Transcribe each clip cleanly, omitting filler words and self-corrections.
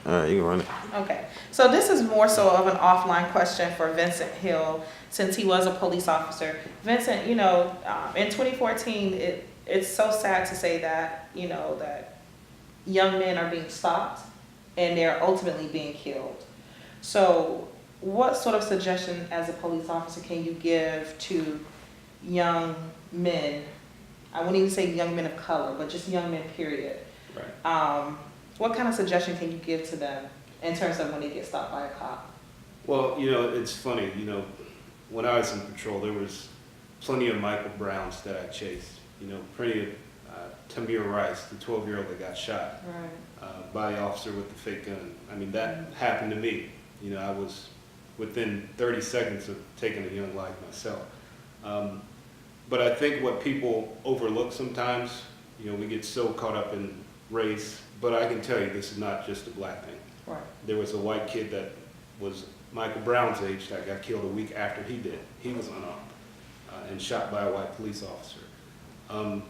All right, you can run it. Okay, so this is more so of an offline question for Vincent Hill, since he was a police officer. Vincent, you know, in 2014, it's so sad to say that, you know, that young men are being stopped and they're ultimately being killed. So what sort of suggestion as a police officer can you give to young men? I wouldn't even say young men of color, but just young men, period. Right. What kind of suggestion can you give to them in terms of when they get stopped by a cop? Well, you know, it's funny, you know, when I was in patrol, there was plenty of Michael Browns that I chased. You know, plenty of Tamir Rice, the 12-year-old that got shot by the officer with the fake gun. I mean, that happened to me. You know, I was within 30 seconds of taking a young life myself. But I think what people overlook sometimes, you know, we get so caught up in race, but I can tell you this is not just a black thing. Right. There was a white kid that was Michael Brown's age that got killed a week after he did. He was unarmed and shot by a white police officer.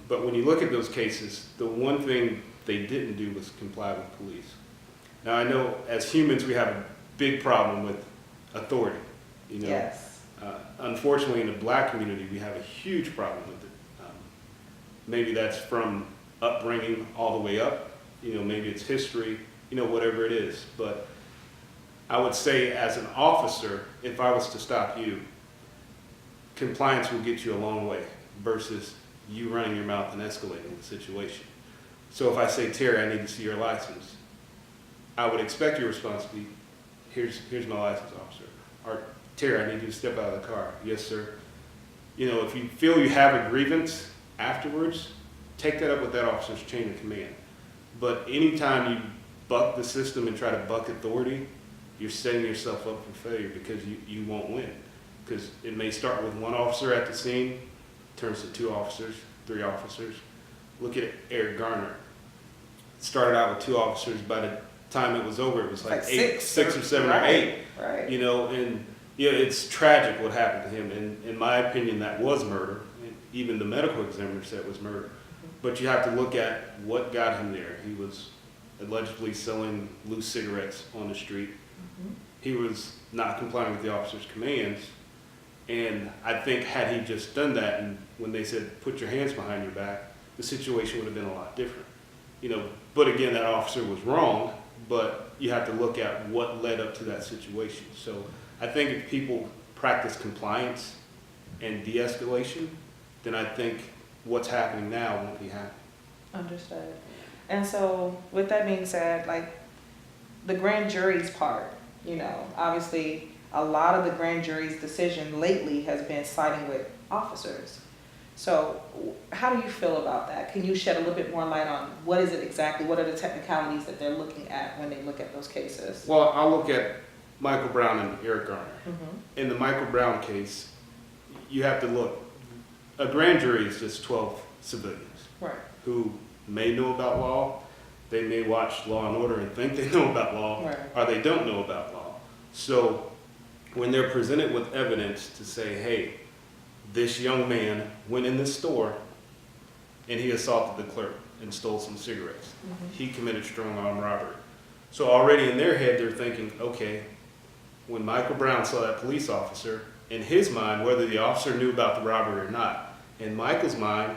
But when you look at those cases, the one thing they didn't do was comply with police. Now I know as humans we have a big problem with authority. You know? Yes. Unfortunately in the black community we have a huge problem with it. Maybe that's from upbringing all the way up. You know, maybe it's history, you know, whatever it is. But I would say as an officer, if I was to stop you, compliance will get you a long way versus you running your mouth and escalating the situation. So if I say, Terry, I need to see your license, I would expect your response to be, here's my license, officer. Or, Terry, I need you to step out of the car. Yes, sir. You know, if you feel you have a grievance afterwards, take that up with that officer's chain of command. But anytime you buck the system and try to buck authority, you're setting yourself up for failure because you won't win. Because it may start with one officer at the scene, turns to 2 officers, 3 officers. Look at Eric Garner. It started out with 2 officers. By the time it was over, it was like six or seven or 8. Right. You know, and you know, it's tragic what happened to him. And in my opinion, that was murder. And even the medical examiner said it was murder. But you have to look at what got him there. He was allegedly selling loose cigarettes on the street. He was not complying with the officer's commands. And I think had he just done that, and when they said, put your hands behind your back, the situation would have been a lot different. You know, but again, that officer was wrong, but you have to look at what led up to that situation. So I think if people practice compliance and de-escalation, then I think what's happening now won't be happening. Understood. And so with that being said, like the grand jury's part, you know, obviously a lot of the grand jury's decision lately has been siding with officers. So how do you feel about that? Can you shed a little bit more light on what is it exactly, what are the technicalities that they're looking at when they look at those cases? Well, I'll look at Michael Brown and Eric Garner. In the Michael Brown case, you have to look, a grand jury is just 12 civilians who may know about law, they may watch Law and Order and think they know about law, or they don't know about law. So when they're presented with evidence to say, hey, this young man went in this store and he assaulted the clerk and stole some cigarettes. He committed strong arm robbery. So already in their head, they're thinking, okay, when Michael Brown saw that police officer, in his mind, whether the officer knew about the robbery or not, in Michael's mind,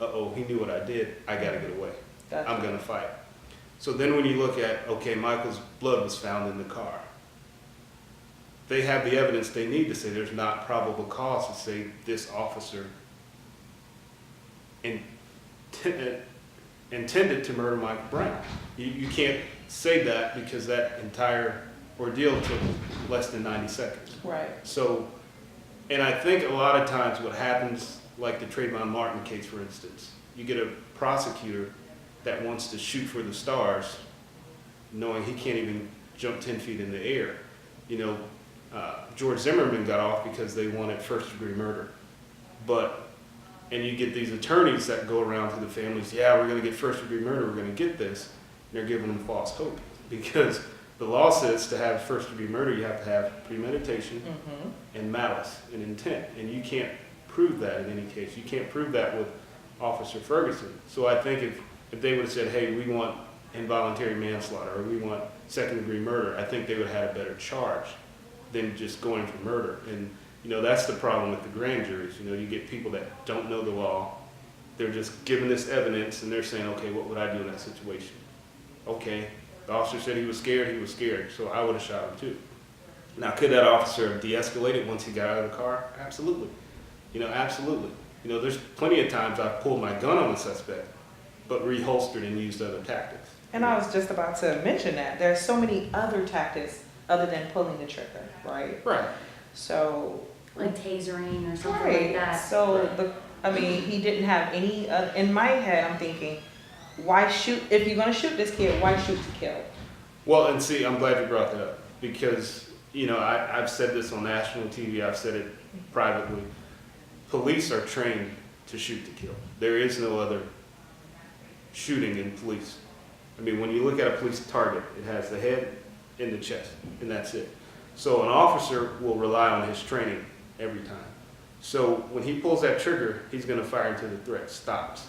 uh-oh, he knew what I did, I gotta get away. Gotcha. I'm gonna fight. So then when you look at, okay, Michael's blood was found in the car. They have the evidence they need to say there's not probable cause to say this officer intended to murder Michael Brown. You can't say that because that entire ordeal took less than 90 seconds. Right. So, and I think a lot of times what happens, like the Trayvon Martin case, for instance, you get a prosecutor that wants to shoot for the stars, knowing he can't even jump 10 feet in the air. You know, George Zimmerman got off because they wanted first-degree murder. And you get these attorneys that go around to the families, yeah, we're going to get first-degree murder, we're going to get this. And they're giving them false hope because the law says to have first-degree murder, you have to have premeditation and malice and intent. And you can't prove that in any case. You can't prove that with Officer Ferguson. So I think if they would have said, hey, we want involuntary manslaughter, or we want second-degree murder, I think they would have had a better charge than just going for murder. And, you know, that's the problem with the grand juries. You know, you get people that don't know the law. They're just given this evidence, and they're saying, okay, what would I do in that situation? Okay, the officer said he was scared, so I would have shot him too. Now, could that officer have de-escalated once he got out of the car? Absolutely. You know, absolutely. You know, there's plenty of times I've pulled my gun on the suspect, but reholstered and used other tactics. And I was just about to mention that. There are so many other tactics other than pulling the trigger, right? Right. So, Like tasering or something right. like that. So, he didn't have any, in my head, I'm thinking, why shoot, if you're gonna shoot this kid, why shoot to kill? Well, and see, I'm glad you brought that up, because, you know, I've said this on national TV, I've said it privately. Police are trained to shoot to kill. There is no other shooting in police. I mean, when you look at a police target, it has the head and the chest, and that's it. So an officer will rely on his training every time. So when he pulls that trigger, he's gonna fire until the threat stops.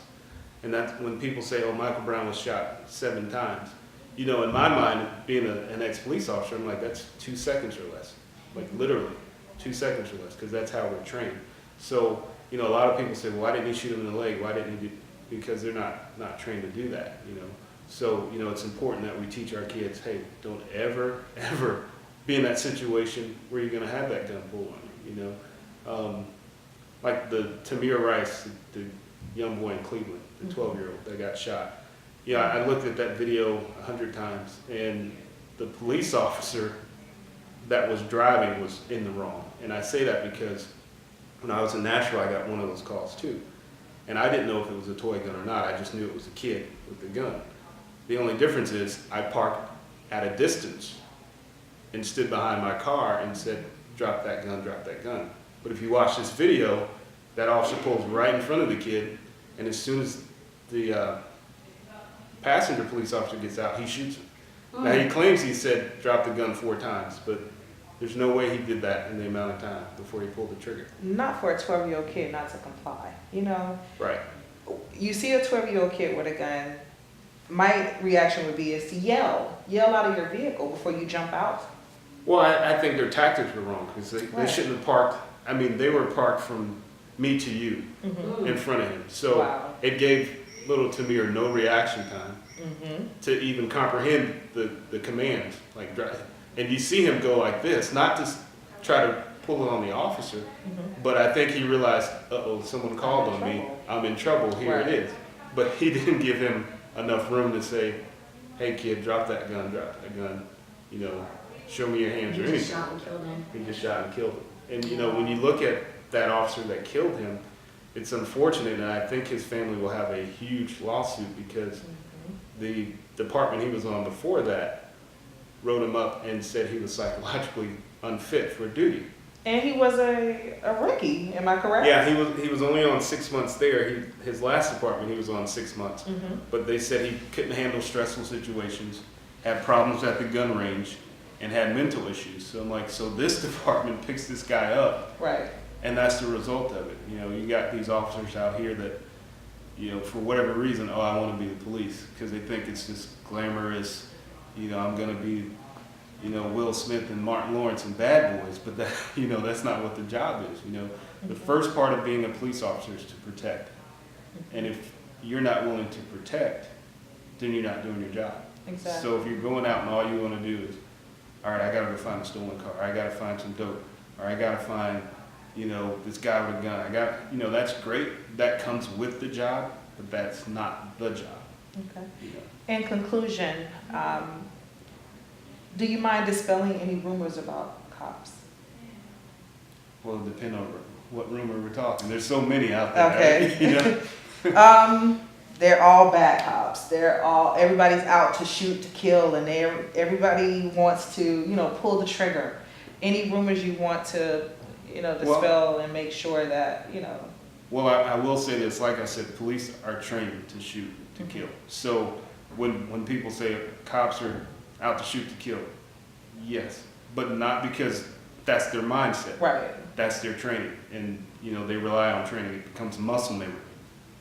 And that's when people say, oh, Michael Brown was shot 7 times. You know, in my mind, being an ex-police officer, I'm like, that's 2 seconds or less. Like literally 2 seconds or less, because that's how we're trained. So, you know, a lot of people say, well, why didn't he shoot him in the leg? Why didn't he do, because they're not trained to do that, you know. So, you know, it's important that we teach our kids, hey, don't ever, ever be in that situation where you're gonna have that gun pulled on you, you know. Like the Tamir Rice, the young boy in Cleveland, the 12-year-old that got shot. Yeah, I looked at that video 100 times, and the police officer that was driving was in the wrong. And I say that because when I was in Nashville, I got one of those calls too. And I didn't know if it was a toy gun or not. I just knew it was a kid with the gun. The only difference is I parked at a distance and stood behind my car and said, drop that gun, drop that gun. But if you watch this video, that officer pulls right in front of the kid, and as soon as the passenger police officer gets out, he shoots him. Now he claims he said drop the gun 4 times, but there's no way he did that in the amount of time before he pulled the trigger. Not for a 12-year-old kid not to comply, you know? Right. You see a 12-year-old kid with a gun, my reaction would be is to yell out of your vehicle before you jump out. Well, I think their tactics were wrong, because they Right. shouldn't have parked. I mean, they were parked from me to you in front of him. So Wow. it gave little Tamir no reaction time to even comprehend the commands. Like, drive. And you see him go like this, not to try to pull it on the officer, but I think he realized, uh-oh, someone called on me. I'm in trouble. Here Right. it is. But he didn't give him enough room to say, hey, kid, drop that gun, you know, show me your hands or He just anything. shot and killed him. He just shot and killed him. And, you know, when you look at that officer that killed him, it's unfortunate, and I think his family will have a huge lawsuit because the department he was on before that wrote him up and said he was psychologically unfit for duty. And he was a rookie, am I correct? Yeah, he was only on 6 months there. His last department, he was on 6 months. But they said he couldn't handle stressful situations, had problems at the gun range, and had mental issues. So I'm like, so this department picks this guy up, Right. and that's the result of it. You know, you got these officers out here that, you know, for whatever reason, oh, I want to be the police, because they think it's this glamorous, you know, I'm going to be, you know, Will Smith and Martin Lawrence and Bad Boys, but that, you know, that's not what the job is. You know, the first part of being a police officer is to protect, and if you're not willing to protect, then you're not doing your job. Exactly. So if you're going out and all you want to do is, all right, I got to go find a stolen car, I got to find some dope, or I got to find, you know, this guy with a gun. You know, that's great. That comes with the job, but that's not the job. Okay. You know? In conclusion, do you mind dispelling any rumors about cops? Well, it depends on what rumor we're talking. There's so many out there. Okay. You know? They're all bad cops. Everybody's out to shoot, to kill, and everybody wants to, you know, pull the trigger. Any rumors you want to, you know, dispel and make sure that, you know. Well, I will say this. Like I said, police are trained to shoot, to kill. So when people say cops are out to shoot, to kill, yes, but not because that's their mindset. Right. That's their training, and you know they rely on training. It becomes muscle memory.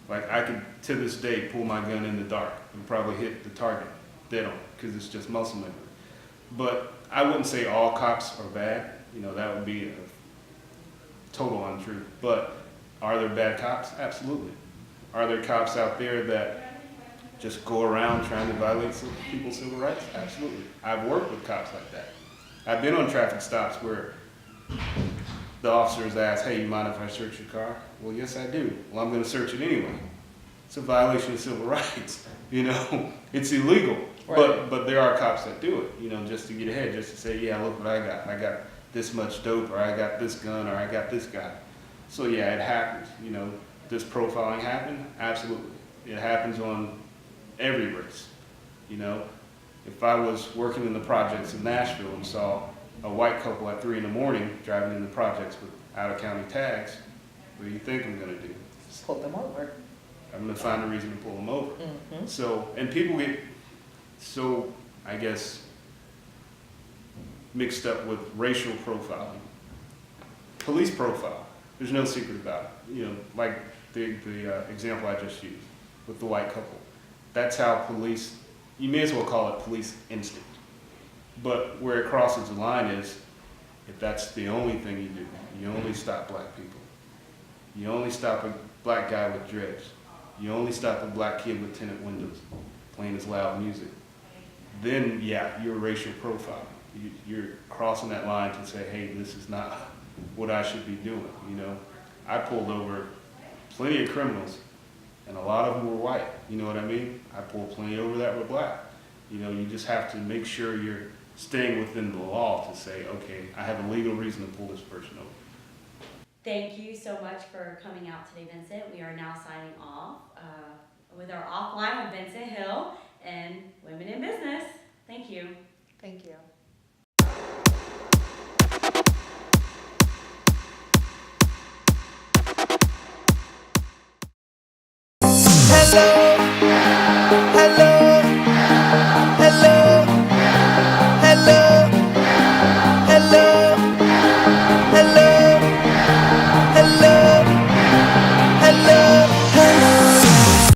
Like I could to this day pull my gun in the dark and probably hit the target They don't, because it's just muscle memory. But I wouldn't say all cops are bad. You know, that would be a total untruth. But are there bad cops? Absolutely. Are there cops out there that just go around trying to violate people's civil rights? Absolutely. I've worked with cops like that. I've been on traffic stops where the officers ask, hey, you mind if I search your car? Well, yes, I do. Well, I'm going to search it anyway. It's a violation of civil rights. You know, it's illegal. Right. But there are cops that do it, you know, just to get ahead, just to say, yeah, look what I got. I got this much dope, or I got this gun, or I got this guy. So yeah, it happens. You know, does profiling happen? Absolutely. It happens on every race. You know, if I was working in the projects in Nashville and saw a white couple at 3 in the morning driving in the projects with out-of-county tags, what do you think I'm going to do? Just pull them over. I'm going to find a reason to pull them over. Mm-hmm. So, and people get so, I guess, mixed up with racial profiling. Police profile, there's no secret about it. You know, like the example I just used with the white couple. That's how police, you may as well call it police instinct. But where it crosses the line is, if that's the only thing you do, you only stop black people. You only stop a black guy with dreads. You only stop a black kid with tinted windows playing his loud music. Then, yeah, you're racial profiling. You're crossing that line to say, hey, this is not what I should be doing, you know. I pulled over plenty of criminals, and a lot of them were white, you know what I mean? I pulled plenty over that were black. You know, you just have to make sure you're staying within the law to say, okay, I have a legal reason to pull this person over. Thank you so much for coming out today, Vincent. We are now signing off with our offline with Vincent Hill and Women in Business. Thank you. Thank you.